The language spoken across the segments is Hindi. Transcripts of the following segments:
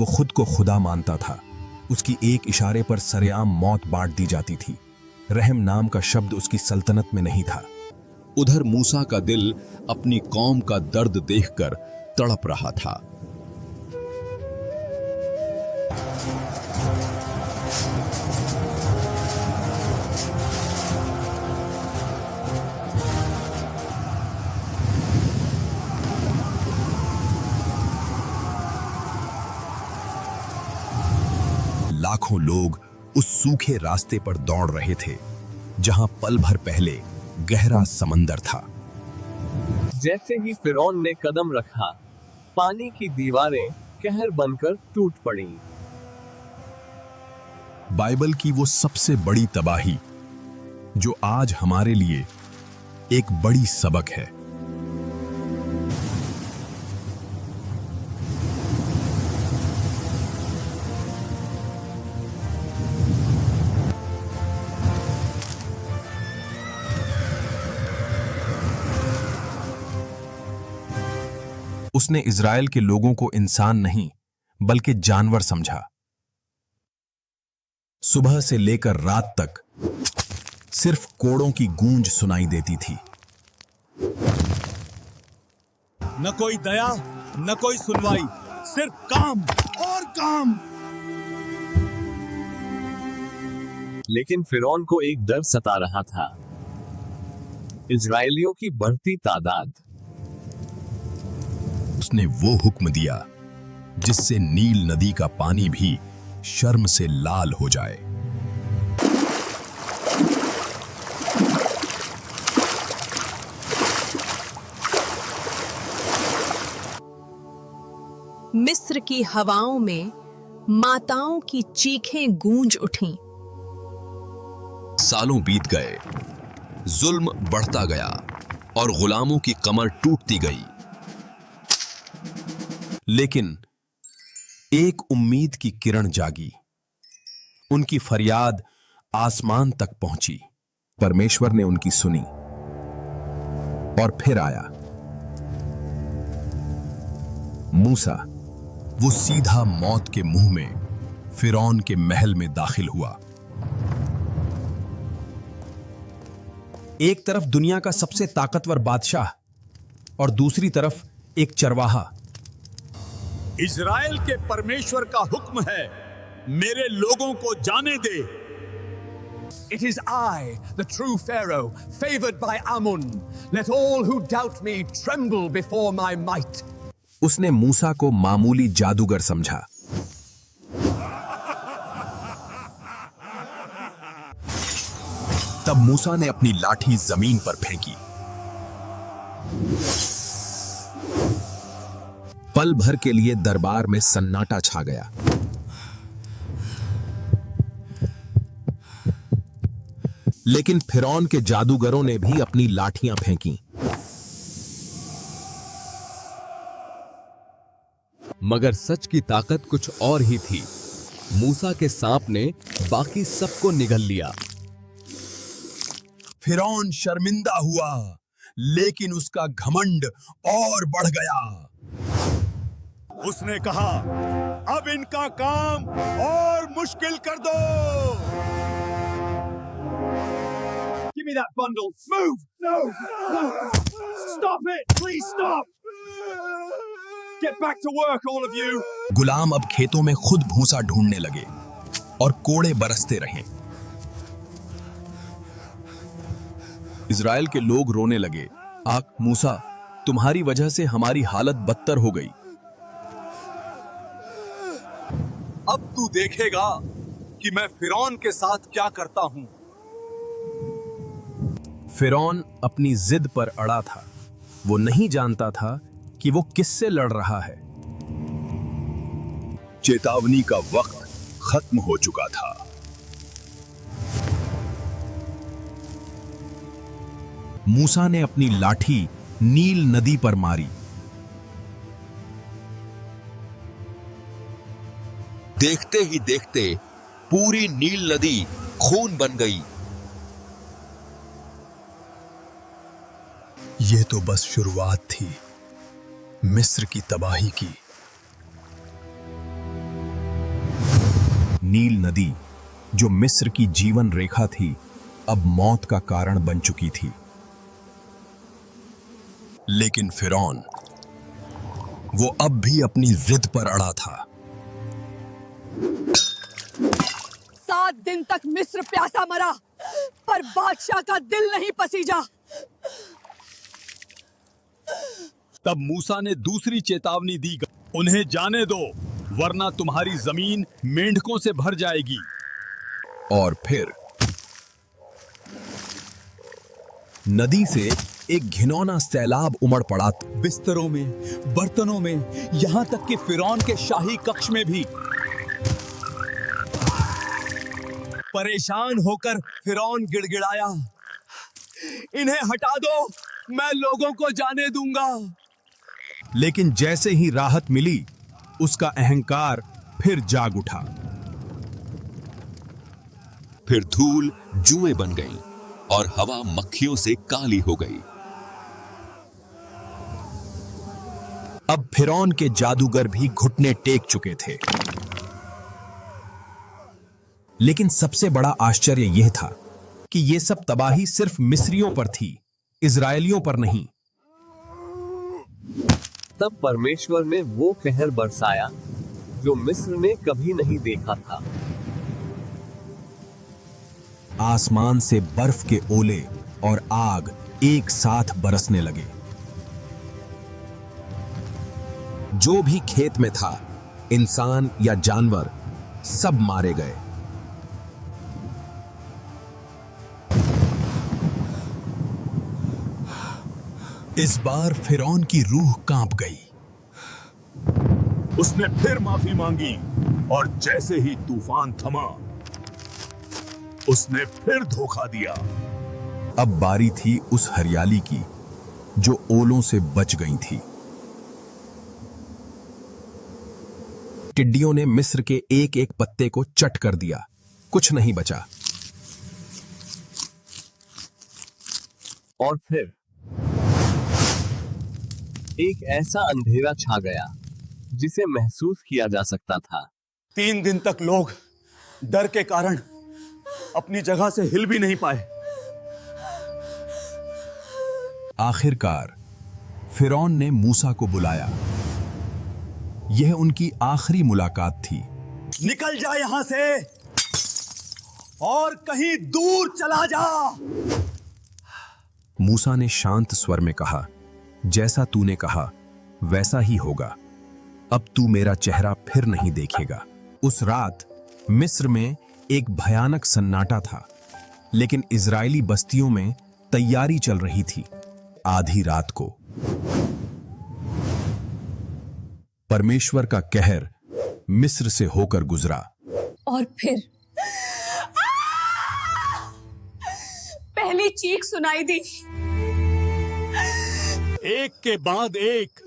वो खुद को खुदा मानता था। उसकी एक इशारे पर सरेआम मौत बांट दी जाती थी। रहम नाम का शब्द उसकी सल्तनत में नहीं था। उधर मूसा का दिल अपनी कौम का दर्द देखकर तड़प रहा था। लाखों लोग उस सूखे रास्ते पर दौड़ रहे थे जहां पल भर पहले गहरा समंदर था। जैसे ही फिरौन ने कदम रखा, पानी की दीवारें कहर बनकर टूट पड़ी। बाइबल की वो सबसे बड़ी तबाही जो आज हमारे लिए एक बड़ी सबक है। उसने इज़राइल के लोगों को इंसान नहीं बल्कि जानवर समझा। सुबह से लेकर रात तक सिर्फ कोड़ों की गूंज सुनाई देती थी। न कोई दया, न कोई सुनवाई, सिर्फ काम और काम। लेकिन फिरौन को एक डर सता रहा था, इजरायलियों की बढ़ती तादाद। उसने वो हुक्म दिया जिससे नील नदी का पानी भी शर्म से लाल हो जाए। मिस्र की हवाओं में माताओं की चीखें गूंज उठीं। सालों बीत गए, जुल्म बढ़ता गया और गुलामों की कमर टूटती गई। लेकिन एक उम्मीद की किरण जागी। उनकी फरियाद आसमान तक पहुंची। परमेश्वर ने उनकी सुनी और फिर आया मूसा। वो सीधा मौत के मुंह में फिरौन के महल में दाखिल हुआ। एक तरफ दुनिया का सबसे ताकतवर बादशाह और दूसरी तरफ एक चरवाहा। इज़राइल के परमेश्वर का हुक्म है, मेरे लोगों को जाने दे। It is I, the true Pharaoh, favored by Amun. Let all who doubt me tremble before my might. उसने मूसा को मामूली जादूगर समझा। तब मूसा ने अपनी लाठी जमीन पर फेंकी। पल भर के लिए दरबार में सन्नाटा छा गया। लेकिन फिरौन के जादूगरों ने भी अपनी लाठियां फेंकी। मगर सच की ताकत कुछ और ही थी। मूसा के सांप ने बाकी सबको निगल लिया। फिरौन शर्मिंदा हुआ, लेकिन उसका घमंड और बढ़ गया। उसने कहा, अब इनका काम और मुश्किल कर दो। Give me that bundle. Move! No! No! Stop it! Please stop! Get back to work, all of you! गुलाम अब खेतों में खुद भूसा ढूंढने लगे और कोड़े बरसते रहे। इज़राइल के लोग रोने लगे, आख मूसा, तुम्हारी वजह से हमारी हालत बदतर हो गई। अब तू देखेगा कि मैं फिरौन के साथ क्या करता हूं। फिरौन अपनी जिद पर अड़ा था। वो नहीं जानता था कि वो किससे लड़ रहा है। चेतावनी का वक्त खत्म हो चुका था। मूसा ने अपनी लाठी नील नदी पर मारी। देखते ही देखते पूरी नील नदी खून बन गई। यह तो बस शुरुआत थी मिस्र की तबाही की। नील नदी, जो मिस्र की जीवन रेखा थी, अब मौत का कारण बन चुकी थी। लेकिन फिरौन, वो अब भी अपनी जिद पर अड़ा था। 7 दिन तक मिस्र प्यासा मरा, पर बादशाह का दिल नहीं पसीजा। तब मूसा ने दूसरी चेतावनी दी, उन्हें जाने दो, वरना तुम्हारी जमीन मेंढकों से भर जाएगी। और फिर नदी से एक घिनौना सैलाब उमड़ पड़ा। बिस्तरों में, बर्तनों में, यहां तक कि फिरौन के शाही कक्ष में भी। परेशान होकर फिरौन गिड़गिड़ाया, इन्हें हटा दो, मैं लोगों को जाने दूंगा। लेकिन जैसे ही राहत मिली, उसका अहंकार फिर जाग उठा। फिर धूल जुएं बन गई और हवा मक्खियों से काली हो गई। अब फिरौन के जादूगर भी घुटने टेक चुके थे। लेकिन सबसे बड़ा आश्चर्य यह था कि यह सब तबाही सिर्फ मिस्रियों पर थी, इजरायलियों पर नहीं। तब परमेश्वर ने वो कहर बरसाया जो मिस्र ने कभी नहीं देखा था। आसमान से बर्फ के ओले और आग एक साथ बरसने लगे। जो भी खेत में था, इंसान या जानवर, सब मारे गए। इस बार फिरौन की रूह कांप गई। उसने फिर माफी मांगी और जैसे ही तूफान थमा, उसने फिर धोखा दिया। अब बारी थी उस हरियाली की जो ओलों से बच गई थी। टिड्डियों ने मिस्र के एक एक पत्ते को चट कर दिया, कुछ नहीं बचा। और फिर एक ऐसा अंधेरा छा गया जिसे महसूस किया जा सकता था। 3 दिन तक लोग डर के कारण अपनी जगह से हिल भी नहीं पाए। आखिरकार फिरौन ने मूसा को बुलाया। यह उनकी आखिरी मुलाकात थी। निकल जा यहां से और कहीं दूर चला जा। मूसा ने शांत स्वर में कहा, जैसा तूने कहा वैसा ही होगा। अब तू मेरा चेहरा फिर नहीं देखेगा। उस रात मिस्र में एक भयानक सन्नाटा था, लेकिन इजरायली बस्तियों में तैयारी चल रही थी। आधी रात को परमेश्वर का कहर मिस्र से होकर गुजरा। और फिर पहली चीख सुनाई दी। एक के बाद एक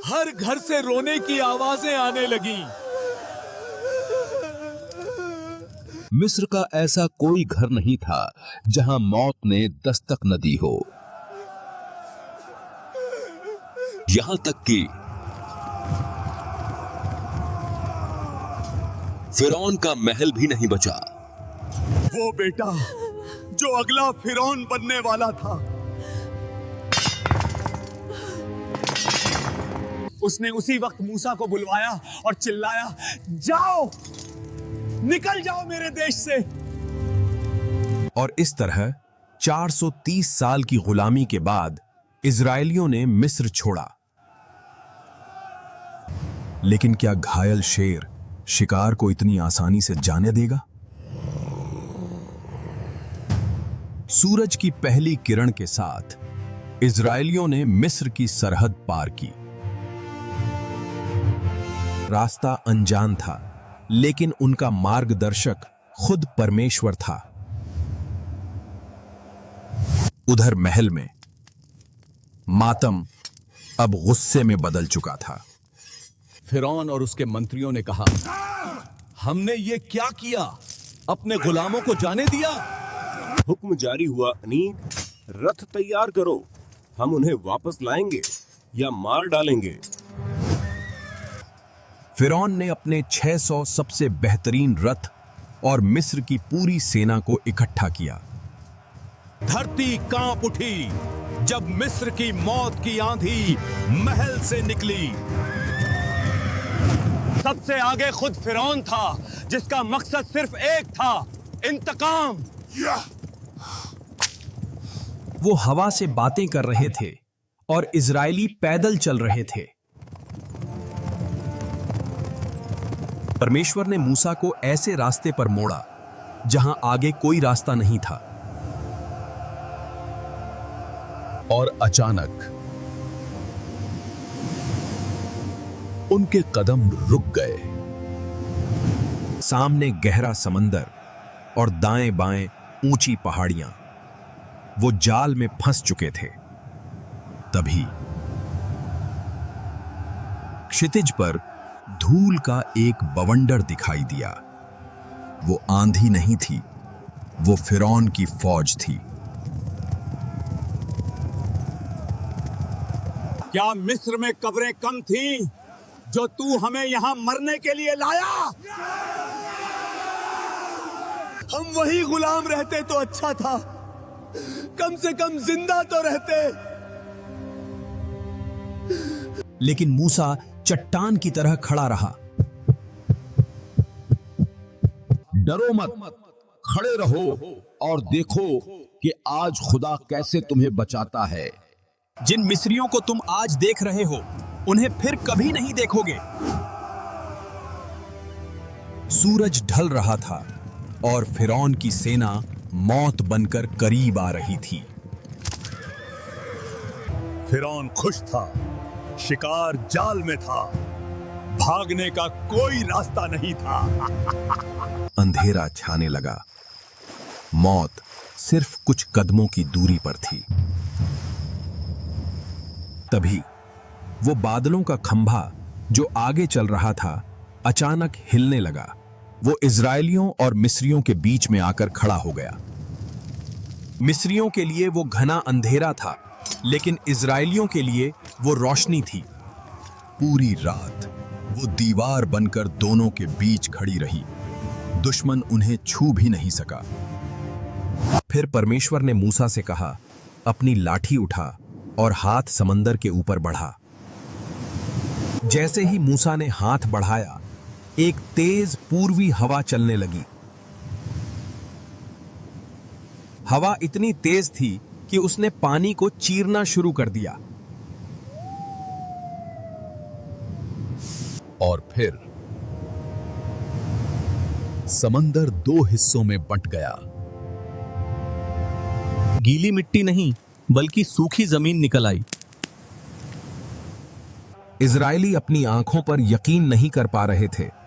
हर घर से रोने की आवाजें आने लगी। मिस्र का ऐसा कोई घर नहीं था जहां मौत ने दस्तक न दी हो। यहां तक कि फिरौन का महल भी नहीं बचा। वो बेटा जो अगला फिरौन बनने वाला था, उसने उसी वक्त मूसा को बुलवाया और चिल्लाया, जाओ, निकल जाओ मेरे देश से। और इस तरह 430 साल की गुलामी के बाद इजरायलियों ने मिस्र छोड़ा। लेकिन क्या घायल शेर शिकार को इतनी आसानी से जाने देगा? सूरज की पहली किरण के साथ इजरायलियों ने मिस्र की सरहद पार की। रास्ता अनजान था, लेकिन उनका मार्गदर्शक खुद परमेश्वर था। उधर महल में मातम अब गुस्से में बदल चुका था। फिरौन और उसके मंत्रियों ने कहा, हमने ये क्या किया? अपने गुलामों को जाने दिया। हुक्म जारी हुआ, अनीक, रथ तैयार करो, हम उन्हें वापस लाएंगे या मार डालेंगे। फिरौन ने अपने 600 सबसे बेहतरीन रथ और मिस्र की पूरी सेना को इकट्ठा किया। धरती कांप उठी जब मिस्र की मौत की आंधी महल से निकली। सबसे आगे खुद फिरौन था, जिसका मकसद सिर्फ एक था, इंतकाम। वो हवा से बातें कर रहे थे और इजरायली पैदल चल रहे थे। परमेश्वर ने मूसा को ऐसे रास्ते पर मोड़ा जहां आगे कोई रास्ता नहीं था। और अचानक उनके कदम रुक गए। सामने गहरा समंदर और दाएं बाएं ऊंची पहाड़ियां। वो जाल में फंस चुके थे। तभी क्षितिज पर धूल का एक बवंडर दिखाई दिया। वो आंधी नहीं थी, वो फिरौन की फौज थी। क्या मिस्र में कब्रें कम थीं जो तू हमें यहां मरने के लिए लाया? हम वही गुलाम रहते तो अच्छा था, कम से कम जिंदा तो रहते। लेकिन मूसा चट्टान की तरह खड़ा रहा। डरो मत, खड़े रहो और देखो कि आज खुदा कैसे तुम्हें बचाता है। जिन मिस्रियों को तुम आज देख रहे हो, उन्हें फिर कभी नहीं देखोगे। सूरज ढल रहा था और फिरौन की सेना मौत बनकर करीब आ रही थी। फिरौन खुश था, शिकार जाल में था, भागने का कोई रास्ता नहीं था। अंधेरा छाने लगा। मौत सिर्फ कुछ कदमों की दूरी पर थी। तभी वो बादलों का खंभा जो आगे चल रहा था अचानक हिलने लगा। वो इजरायलियों और मिस्रियों के बीच में आकर खड़ा हो गया। मिस्रियों के लिए वो घना अंधेरा था, लेकिन इजरायलियों के लिए वो रोशनी थी। पूरी रात वो दीवार बनकर दोनों के बीच खड़ी रही। दुश्मन उन्हें छू भी नहीं सका। फिर परमेश्वर ने मूसा से कहा, अपनी लाठी उठा और हाथ समंदर के ऊपर बढ़ा। जैसे ही मूसा ने हाथ बढ़ाया, एक तेज पूर्वी हवा चलने लगी। हवा इतनी तेज थी कि उसने पानी को चीरना शुरू कर दिया। और फिर समंदर दो हिस्सों में बंट गया। गीली मिट्टी नहीं, बल्कि सूखी जमीन निकल आई। इजरायली अपनी आंखों पर यकीन नहीं कर पा रहे थे।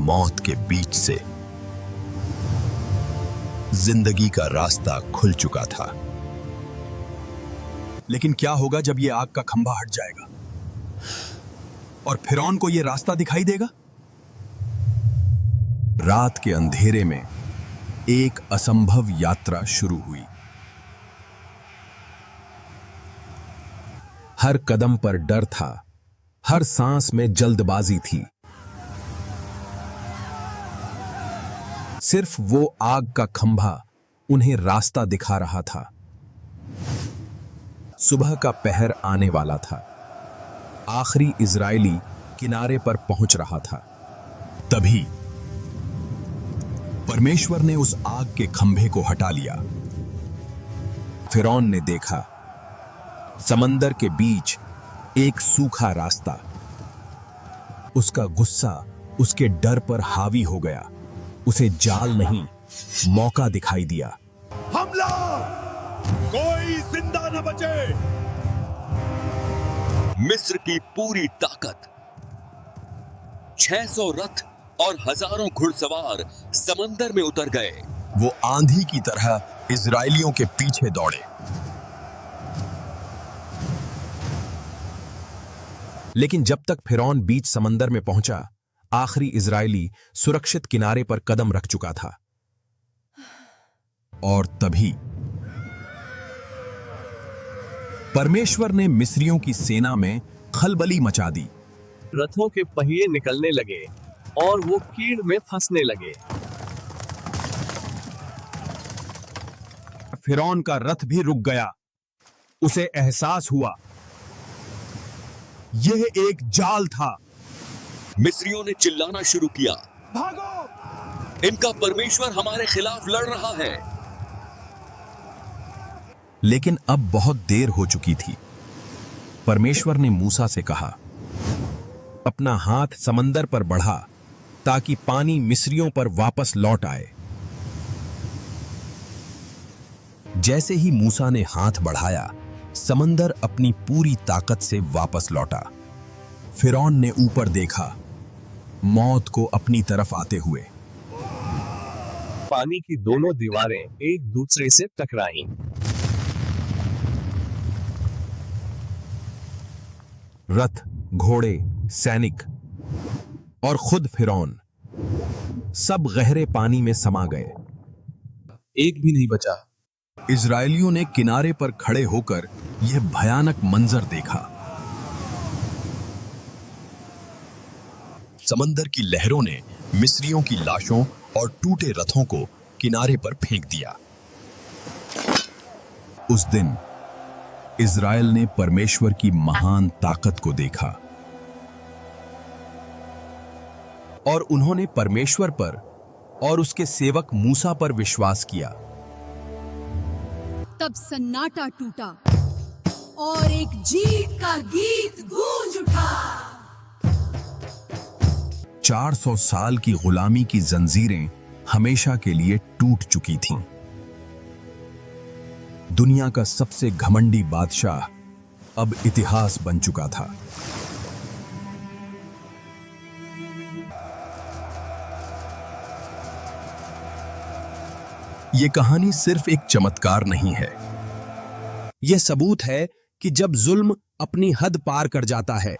मौत के बीच से जिंदगी का रास्ता खुल चुका था। लेकिन क्या होगा जब यह आग का खंभा हट जाएगा और फिरौन को यह रास्ता दिखाई देगा? रात के अंधेरे में एक असंभव यात्रा शुरू हुई। हर कदम पर डर था, हर सांस में जल्दबाजी थी। सिर्फ वो आग का खंभा उन्हें रास्ता दिखा रहा था। सुबह का पहर आने वाला था। आखिरी इजरायली किनारे पर पहुंच रहा था। तभी परमेश्वर ने उस आग के खंभे को हटा लिया। फिरौन ने देखा, समंदर के बीच एक सूखा रास्ता। उसका गुस्सा उसके डर पर हावी हो गया। उसे जाल नहीं, मौका दिखाई दिया। हमला! कोई जिंदा न बचे। मिस्र की पूरी ताकत, 600 रथ और हजारों घुड़सवार समंदर में उतर गए। वो आंधी की तरह इजरायलियों के पीछे दौड़े। लेकिन जब तक फिरौन बीच समंदर में पहुंचा, आखिरी इजरायली सुरक्षित किनारे पर कदम रख चुका था। और तभी परमेश्वर ने मिस्रियों की सेना में खलबली मचा दी। रथों के पहिए निकलने लगे और वो कीड़ में फंसने लगे। फिरौन का रथ भी रुक गया। उसे एहसास हुआ यह एक जाल था। मिस्रियों ने चिल्लाना शुरू किया, इनका परमेश्वर हमारे खिलाफ लड़ रहा है। लेकिन अब बहुत देर हो चुकी थी। परमेश्वर ने मूसा से कहा, अपना हाथ समंदर पर बढ़ा ताकि पानी मिस्रियों पर वापस लौट आए। जैसे ही मूसा ने हाथ बढ़ाया, समंदर अपनी पूरी ताकत से वापस लौटा। फिरौन ने ऊपर देखा, मौत को अपनी तरफ आते हुए। पानी की दोनों दीवारें एक दूसरे से टकराईं। रथ, घोड़े, सैनिक और खुद फिरौन सब गहरे पानी में समा गए। एक भी नहीं बचा। इजरायलियों ने किनारे पर खड़े होकर यह भयानक मंजर देखा। समंदर की लहरों ने मिस्रियों की लाशों और टूटे रथों को किनारे पर फेंक दिया। उस दिन इजराइल ने परमेश्वर की महान ताकत को देखा और उन्होंने परमेश्वर पर और उसके सेवक मूसा पर विश्वास किया। तब सन्नाटा टूटा और एक जीत का गीत गूंज उठा। 400 साल की गुलामी की जंजीरें हमेशा के लिए टूट चुकी थीं। दुनिया का सबसे घमंडी बादशाह अब इतिहास बन चुका था। यह कहानी सिर्फ एक चमत्कार नहीं है। यह सबूत है कि जब जुल्म अपनी हद पार कर जाता है,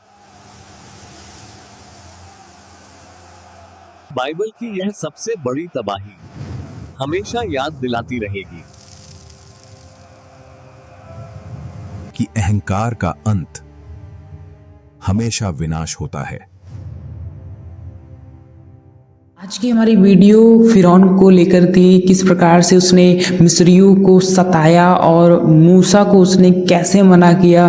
बाइबल की यह सबसे बड़ी तबाही हमेशा याद दिलाती रहेगी कि अहंकार का अंत हमेशा विनाश होता है। आज की हमारी वीडियो फिरौन को लेकर थी, किस प्रकार से उसने मिस्रियों को सताया और मूसा को उसने कैसे मना किया,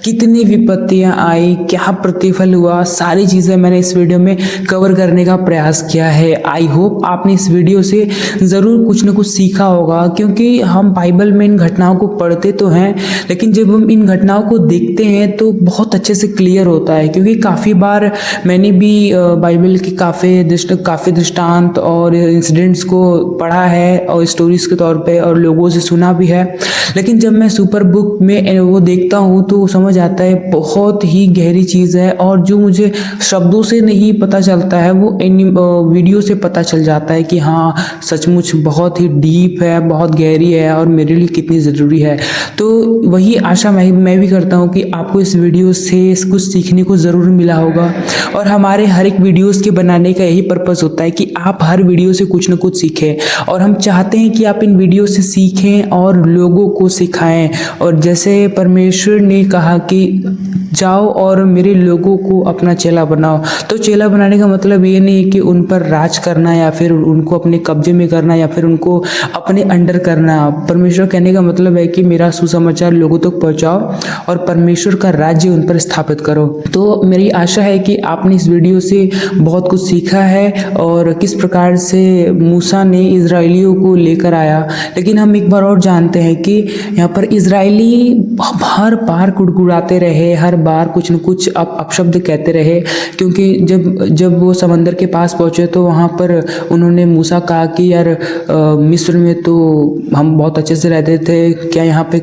कितनी विपत्तियां आई, क्या प्रतिफल हुआ, सारी चीज़ें मैंने इस वीडियो में कवर करने का प्रयास किया है। आई होप आपने इस वीडियो से ज़रूर कुछ न कुछ सीखा होगा, क्योंकि हम बाइबल में इन घटनाओं को पढ़ते तो हैं, लेकिन जब हम इन घटनाओं को देखते हैं तो बहुत अच्छे से क्लियर होता है। क्योंकि काफ़ी बार मैंने भी बाइबल की काफ़ी दृष्टांत और इंसिडेंट्स को पढ़ा है और स्टोरीज के तौर पे और लोगों से सुना भी है, लेकिन जब मैं सुपर बुक में वो देखता हूँ तो समझ आता है बहुत ही गहरी चीज़ है, और जो मुझे शब्दों से नहीं पता चलता है वो इन वीडियो से पता चल जाता है कि हाँ सचमुच बहुत ही डीप है, बहुत गहरी है और मेरे लिए कितनी ज़रूरी है। तो वही आशा मैं भी करता हूँ कि आपको इस वीडियो से कुछ सीखने को ज़रूर मिला होगा। और हमारे हर एक वीडियोज़ के बनाने का यही पर्पज़ होता है कि आप हर वीडियो से कुछ न कुछ सीखें, और हम चाहते हैं कि आप इन वीडियो से सीखें और लोगों को सिखाएं। और जैसे परमेश्वर ने कहा कि जाओ और मेरे लोगों को अपना चेला बनाओ, तो चेला बनाने का मतलब ये नहीं है कि उन पर राज करना या फिर उनको अपने कब्जे में करना या फिर उनको अपने अंडर करना। परमेश्वर कहने का मतलब है कि मेरा सुसमाचार लोगों तक पहुंचाओ और परमेश्वर का राज्य उन पर स्थापित करो। तो मेरी आशा है कि आपने इस वीडियो से बहुत कुछ सीखा है और किस प्रकार से मूसा ने इजराइलियों को लेकर आया। लेकिन हम एक बार और जानते हैं कि यहाँ पर इजराइली हर बार कुड़कुड़ाते रहे, हर बार कुछ न कुछ अपशब्द कहते रहे, क्योंकि जब वो समंदर के पास पहुँचे तो वहाँ पर उन्होंने मूसा कहा कि यार मिस्र में तो हम बहुत अच्छे से रहते थे, क्या यहाँ पे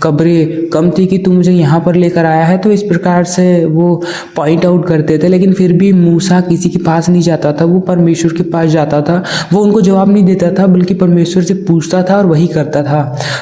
कब्रें कम थी कि तू मुझे यहाँ पर लेकर आया है। तो इस प्रकार से वो पॉइंट आउट करते थे, लेकिन फिर भी मूसा किसी के पास नहीं जाता था, वो परमेश्वर के पास जाता था। वो उनको जवाब नहीं देता था बल्कि परमेश्वर से पूछता था और वही करता था।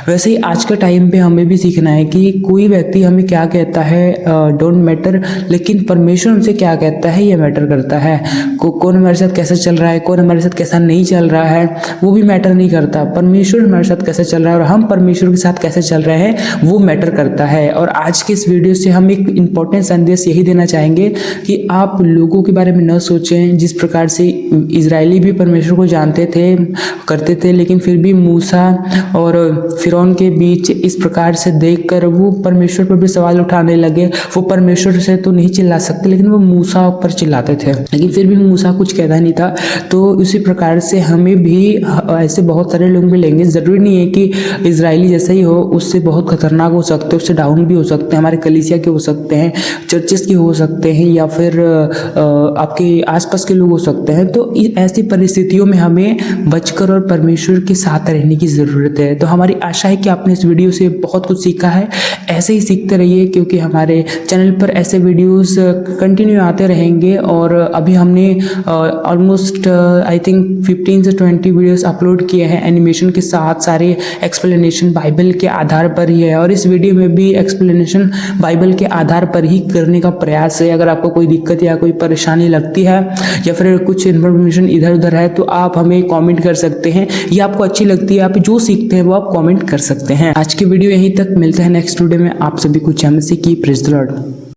वैसे ही आज के टाइम पे हमें भी सीखना है कि कोई व्यक्ति हमें क्या कहता है डोंट मैटर, लेकिन परमेश्वर हमसे क्या कहता है ये मैटर करता है। कौन हमारे साथ कैसा चल रहा है, कौन हमारे साथ कैसा नहीं चल रहा है, वो भी मैटर नहीं करता। परमेश्वर हमारे साथ कैसे चल रहा है और हम परमेश्वर के साथ कैसे चल रहे हैं वो मैटर करता है। और आज के इस वीडियो से हम एक इम्पोर्टेंट संदेश यही देना चाहेंगे कि आप लोगों के बारे में न सोचें जिस प्रकार से इजरायली भी परमेश्वर को जानते थे, करते थे, लेकिन फिर भी मूसा और फिरौन के बीच इस प्रकार से देखकर वो परमेश्वर पर भी सवाल उठाने लगे। वो परमेश्वर से तो नहीं चिल्ला सकते, लेकिन वो मूसा पर चिल्लाते थे, लेकिन फिर भी मूसा कुछ कहता नहीं था। तो उसी प्रकार से हमें भी ऐसे बहुत सारे लोग मिलेंगे, ज़रूरी नहीं है कि इजरायली जैसा ही हो, उससे बहुत खतरनाक हो सकते हैं, उससे डाउन भी हो सकते हैं, हमारे कलीसिया के हो सकते हैं, चर्चेस के हो सकते हैं, या फिर आपके आसपास के लोग हो सकते हैं। तो ऐसी परिस्थितियों में हमें बचकर और परमेश्वर के साथ रहने की ज़रूरत है। तो हमारी आशा है कि आपने इस वीडियो से बहुत कुछ सीखा है। ऐसे ही सीखते रहिए, क्योंकि हमारे चैनल पर ऐसे वीडियोस कंटिन्यू आते रहेंगे। और अभी हमने ऑलमोस्ट आई थिंक 15 से 20 वीडियोस अपलोड किए हैं एनिमेशन के साथ, सारे एक्सप्लेनेशन बाइबल के आधार पर ही है। और इस वीडियो में भी एक्सप्लेनेशन बाइबल के आधार पर ही करने का प्रयास है। अगर आपको कोई दिक्कत या कोई परेशानी लगती है या फिर कुछ इन्फॉर्मेशन इधर उधर है तो आप हमें कमेंट कर सकते हैं, या आपको अच्छी लगती है, आप जो सीखते हैं वो आप कमेंट कर सकते हैं। आज की वीडियो यहीं तक, मिलते हैं नेक्स्ट वीडियो में। आप सभी को जय मसीह की, प्रेज़ द लॉर्ड।